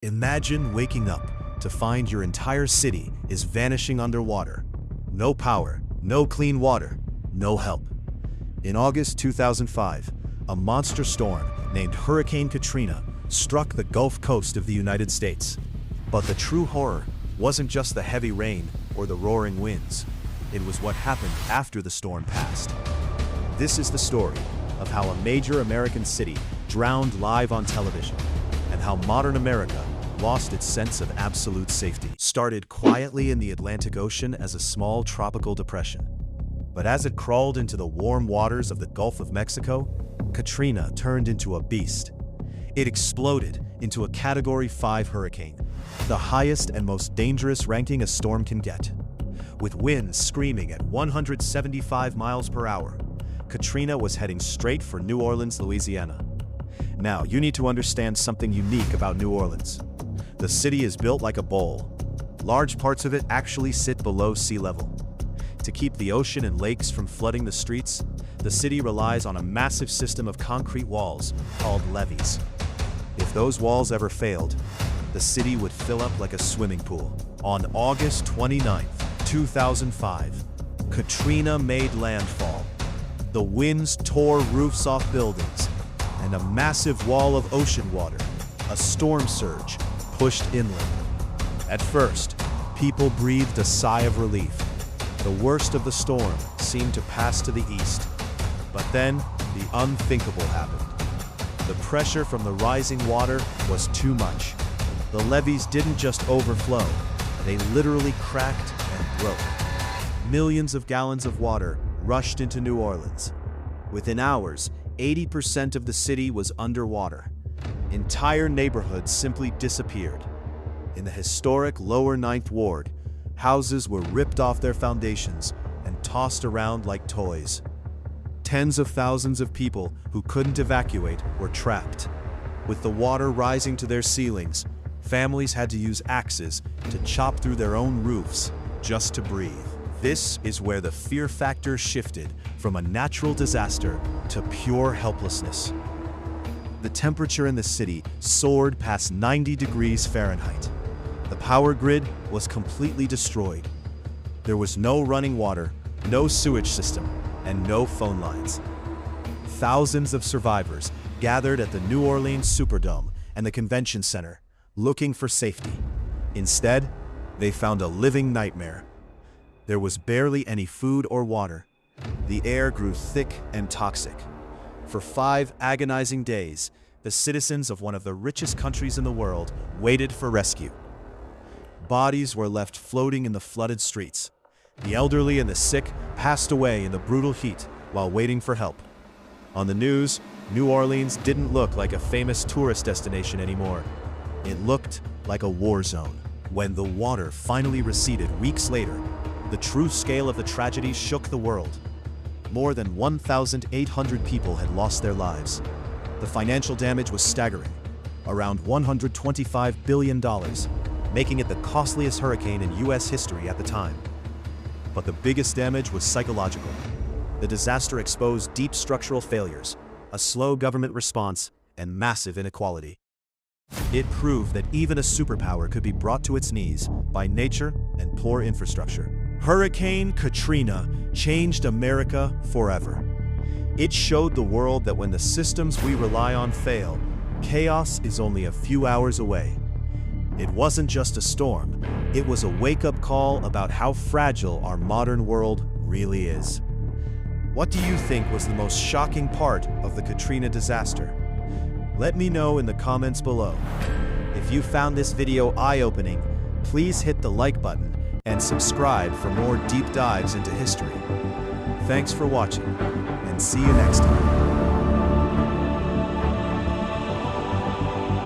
Imagine waking up to find your entire city is vanishing underwater. No power, no clean water, no help. In August 2005, a monster storm named Hurricane Katrina struck the Gulf Coast of the United States. But the true horror wasn't just the heavy rain or the roaring winds. It was what happened after the storm passed. This is the story of how a major American city drowned live on television, and how modern America lost its sense of absolute safety. Started quietly in the Atlantic Ocean as a small tropical depression. But as it crawled into the warm waters of the Gulf of Mexico, Katrina turned into a beast. It exploded into a Category 5 hurricane, the highest and most dangerous ranking a storm can get. With winds screaming at 175 miles per hour, Katrina was heading straight for New Orleans, Louisiana. Now, you need to understand something unique about New Orleans. The city is built like a bowl. Large parts of it actually sit below sea level. To keep the ocean and lakes from flooding the streets, the city relies on a massive system of concrete walls called levees. If those walls ever failed, the city would fill up like a swimming pool. On August 29, 2005, Katrina made landfall. The winds tore roofs off buildings, and a massive wall of ocean water, a storm surge, pushed inland. At first, people breathed a sigh of relief. The worst of the storm seemed to pass to the east. But then, the unthinkable happened. The pressure from the rising water was too much. The levees didn't just overflow, they literally cracked and broke. Millions of gallons of water rushed into New Orleans. Within hours, 80% of the city was underwater. Entire neighborhoods simply disappeared. In the historic Lower Ninth Ward, houses were ripped off their foundations and tossed around like toys. Tens of thousands of people who couldn't evacuate were trapped. With the water rising to their ceilings, families had to use axes to chop through their own roofs just to breathe. This is where the fear factor shifted from a natural disaster to pure helplessness. The temperature in the city soared past 90 degrees Fahrenheit. The power grid was completely destroyed. There was no running water, no sewage system, and no phone lines. Thousands of survivors gathered at the New Orleans Superdome and the Convention Center, looking for safety. Instead, they found a living nightmare. There was barely any food or water. The air grew thick and toxic. For 5 agonizing days, the citizens of one of the richest countries in the world waited for rescue. Bodies were left floating in the flooded streets. The elderly and the sick passed away in the brutal heat while waiting for help. On the news, New Orleans didn't look like a famous tourist destination anymore. It looked like a war zone. When the water finally receded weeks later, the true scale of the tragedy shook the world. More than 1,800 people had lost their lives. The financial damage was staggering, around $125 billion, making it the costliest hurricane in U.S. history at the time. But the biggest damage was psychological. The disaster exposed deep structural failures, a slow government response, and massive inequality. It proved that even a superpower could be brought to its knees by nature and poor infrastructure. Hurricane Katrina changed America forever. It showed the world that when the systems we rely on fail, chaos is only a few hours away. It wasn't just a storm, it was a wake-up call about how fragile our modern world really is. What do you think was the most shocking part of the Katrina disaster? Let me know in the comments below. If you found this video eye-opening, please hit the like button and subscribe for more deep dives into history. Thanks for watching, and see you next time.